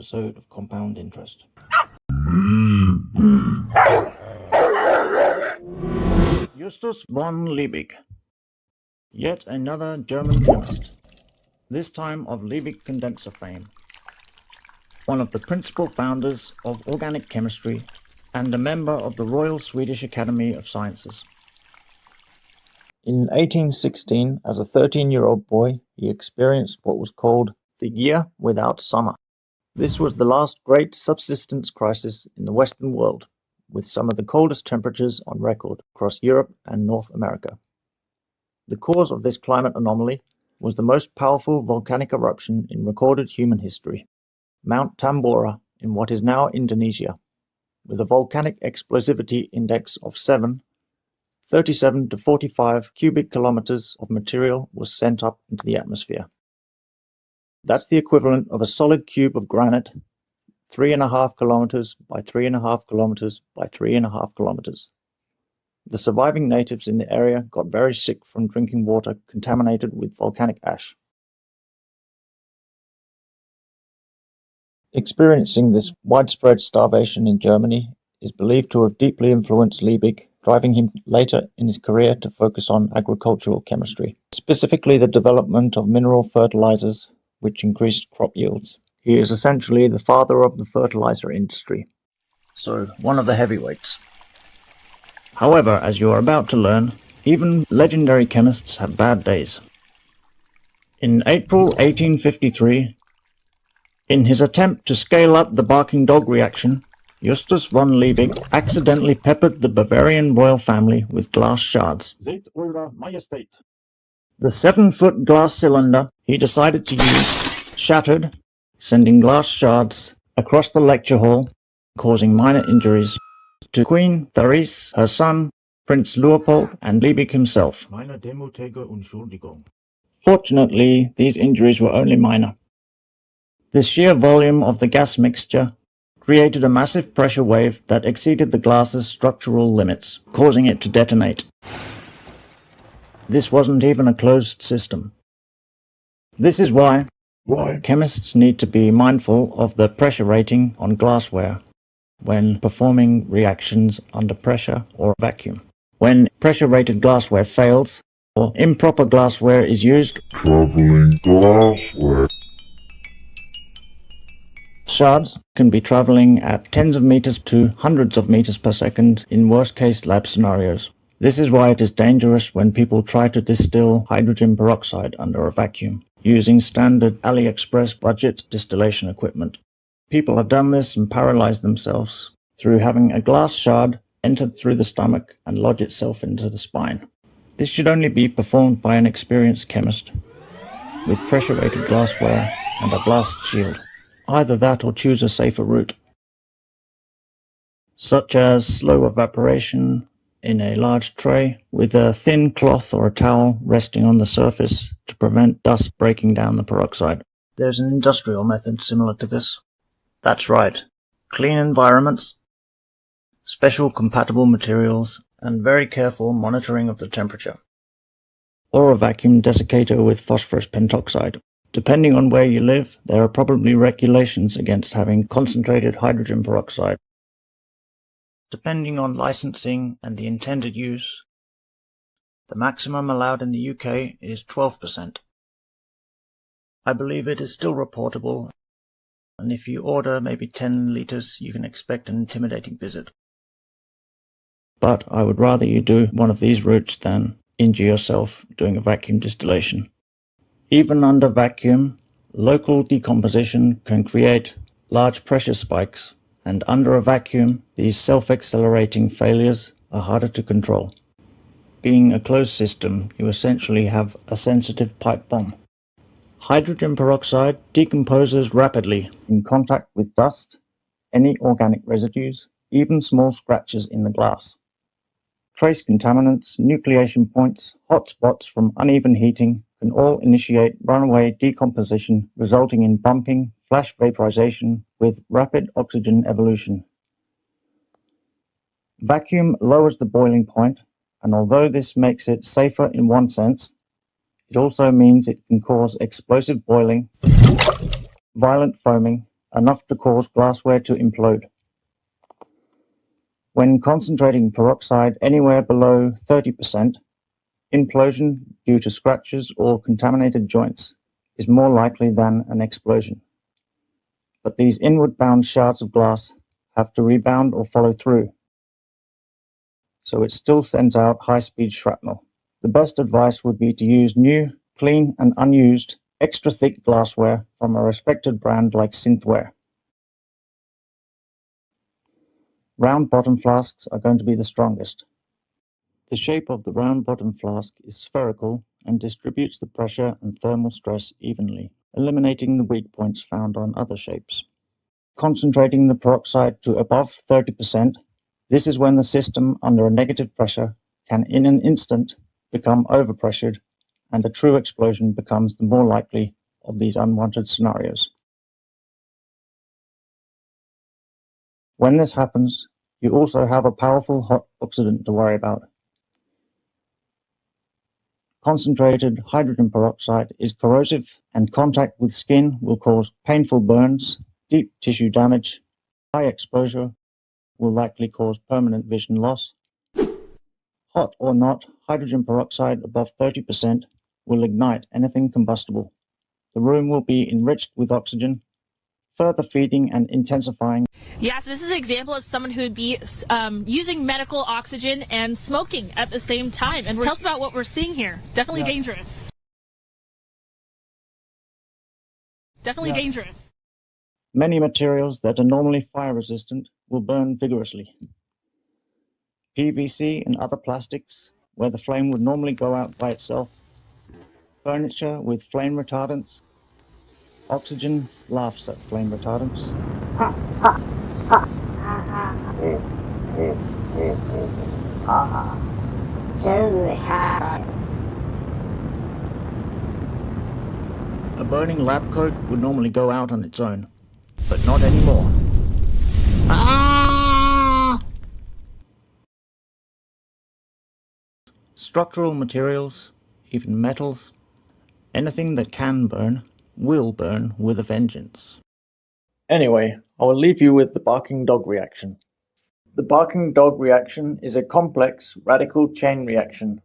episode of Compound Interest. Justus von Liebig, yet another German chemist, this time of Leibig condenser fame, one of the principal founders of organic chemistry and a member of the Royal Swedish Academy of Sciences. In 1816, as a 13-year-old boy, he experienced what was called the year without summer. This was the last great subsistence crisis in the Western world, with some of the coldest temperatures on record across Europe and North America. The cause of this climate anomaly was the most powerful volcanic eruption in recorded human history, Mount Tambora in what is now Indonesia, with a volcanic explosivity index of 37 to 45 cubic kilometers of material was sent up into the atmosphere. That's the equivalent of a solid cube of granite, 3.5 kilometers by 3.5 kilometers by 3.5 kilometers. The surviving natives in the area got very sick from drinking water contaminated with volcanic ash. Experiencing this widespread starvation in Germany is believed to have deeply influenced Leibig, driving him later in his career to focus on agricultural chemistry, specifically the development of mineral fertilizers, which increased crop yields. He is essentially the father of the fertilizer industry. So, one of the heavyweights. However, as you are about to learn, even legendary chemists have bad days. In April 1853, in his attempt to scale up the barking dog reaction, Justus von Liebig accidentally peppered the Bavarian royal family with glass shards. Seht Eure Majestät. The 7-foot glass cylinder he decided to use shattered, sending glass shards across the lecture hall, causing minor injuries to Queen Therese, her son, Prince Leopold, and Leibig himself. Meine demutige Entschuldigung. Fortunately, these injuries were only minor. The sheer volume of the gas mixture created a massive pressure wave that exceeded the glass's structural limits, causing it to detonate. This wasn't even a closed system. This is why chemists need to be mindful of the pressure rating on glassware when performing reactions under pressure or vacuum. When pressure-rated glassware fails or improper glassware is used, Traveling glassware. shards can be traveling at tens of meters to hundreds of meters per second in worst-case lab scenarios. This is why it is dangerous when people try to distill hydrogen peroxide under a vacuum, using standard AliExpress budget distillation equipment. People have done this and paralyzed themselves through having a glass shard enter through the stomach and lodge itself into the spine. This should only be performed by an experienced chemist with pressure-rated glassware and a blast shield. Either that or choose a safer route, such as slow evaporation in a large tray with a thin cloth or a towel resting on the surface to prevent dust breaking down the peroxide. There's an industrial method similar to this. That's right. Clean environments, special compatible materials, and very careful monitoring of the temperature. Or a vacuum desiccator with phosphorus pentoxide. Depending on where you live, there are probably regulations against having concentrated hydrogen peroxide. Depending on licensing and the intended use, the maximum allowed in the UK is 12%. I believe it is still reportable, and if you order maybe 10 litres, you can expect an intimidating visit. But I would rather you do one of these routes than injure yourself doing a vacuum distillation. Even under vacuum, local decomposition can create large pressure spikes, and under a vacuum, these self-accelerating failures are harder to control. Being a closed system, you essentially have a sensitive pipe bomb. Hydrogen peroxide decomposes rapidly in contact with dust, any organic residues, even small scratches in the glass. Trace contaminants, nucleation points, hot spots from uneven heating can all initiate runaway decomposition, resulting in bumping, flash vaporization with rapid oxygen evolution. Vacuum lowers the boiling point, and although this makes it safer in one sense, it also means it can cause explosive boiling, violent foaming, enough to cause glassware to implode. When concentrating peroxide anywhere below 30%, implosion due to scratches or contaminated joints is more likely than an explosion. But these inward-bound shards of glass have to rebound or follow through, so it still sends out high-speed shrapnel. The best advice would be to use new, clean and unused, extra-thick glassware from a respected brand like Synthware. Round bottom flasks are going to be the strongest. The shape of the round bottom flask is spherical and distributes the pressure and thermal stress evenly, eliminating the weak points found on other shapes. Concentrating the peroxide to above 30%, this is when the system under a negative pressure can in an instant become overpressured, and a true explosion becomes the more likely of these unwanted scenarios. When this happens, you also have a powerful hot oxidant to worry about. Concentrated hydrogen peroxide is corrosive, and contact with skin will cause painful burns, deep tissue damage. High exposure will likely cause permanent vision loss. Hot or not, hydrogen peroxide above 30% will ignite anything combustible. The room will be enriched with oxygen, further feeding and intensifying. Yeah, so this is an example of someone who would be using medical oxygen and smoking at the same time. And tell us about what we're seeing here. Definitely dangerous. Definitely dangerous. Many materials that are normally fire resistant will burn vigorously. PVC and other plastics, where the flame would normally go out by itself. Furniture with flame retardants. Oxygen laughs at flame retardants. A burning lab coat would normally go out on its own, but not anymore. Structural materials, even metals, anything that can burn, will burn with a vengeance. Anyway, I will leave you with the barking dog reaction. The barking dog reaction is a complex, radical chain reaction.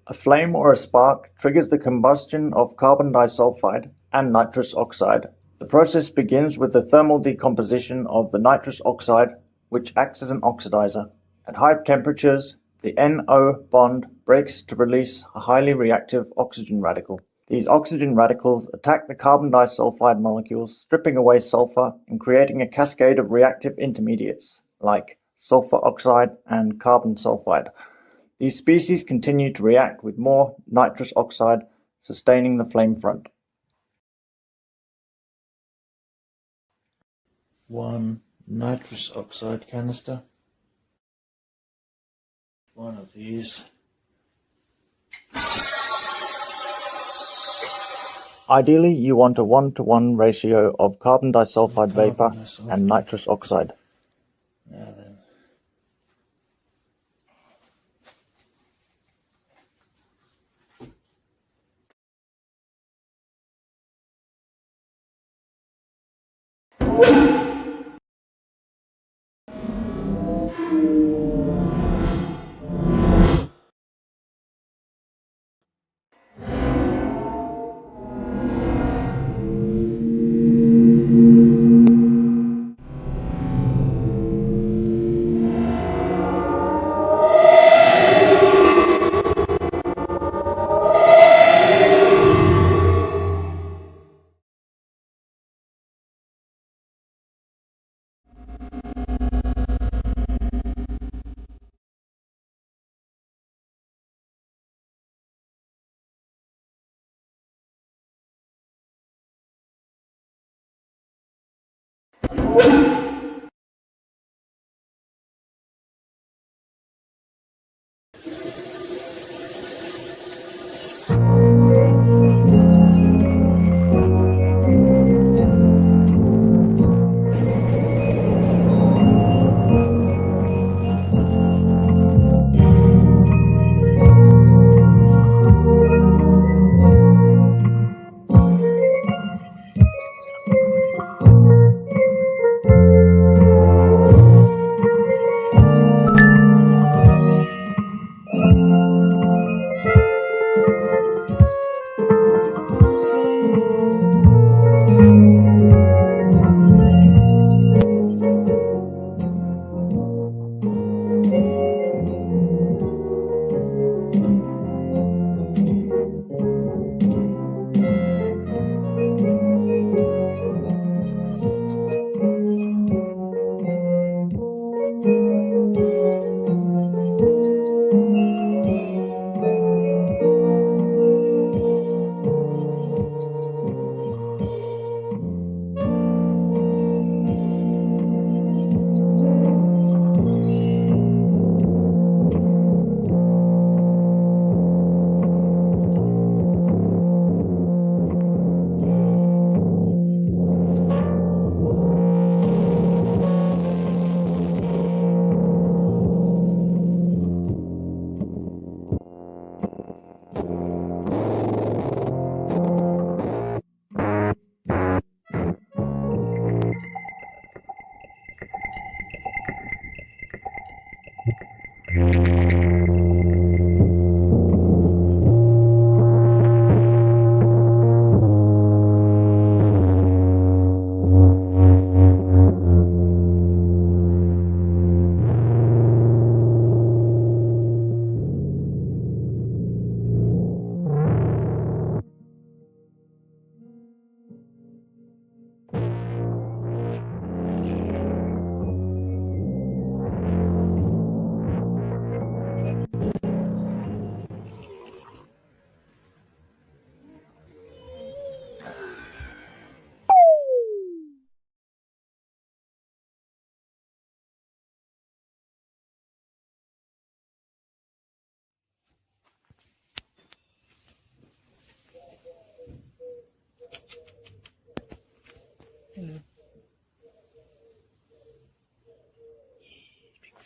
A flame or a spark triggers the combustion of carbon disulfide and nitrous oxide. The process begins with the thermal decomposition of the nitrous oxide, which acts as an oxidizer. At high temperatures, the NO bond breaks to release a highly reactive oxygen radical. These oxygen radicals attack the carbon disulfide molecules, stripping away sulfur and creating a cascade of reactive intermediates, like sulfur oxide and carbon sulfide. These species continue to react with more nitrous oxide, sustaining the flame front. One nitrous oxide canister. One of these. Ideally, you want a 1-to-1 ratio of carbon disulfide vapor and nitrous oxide. Now then.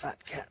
fat cat.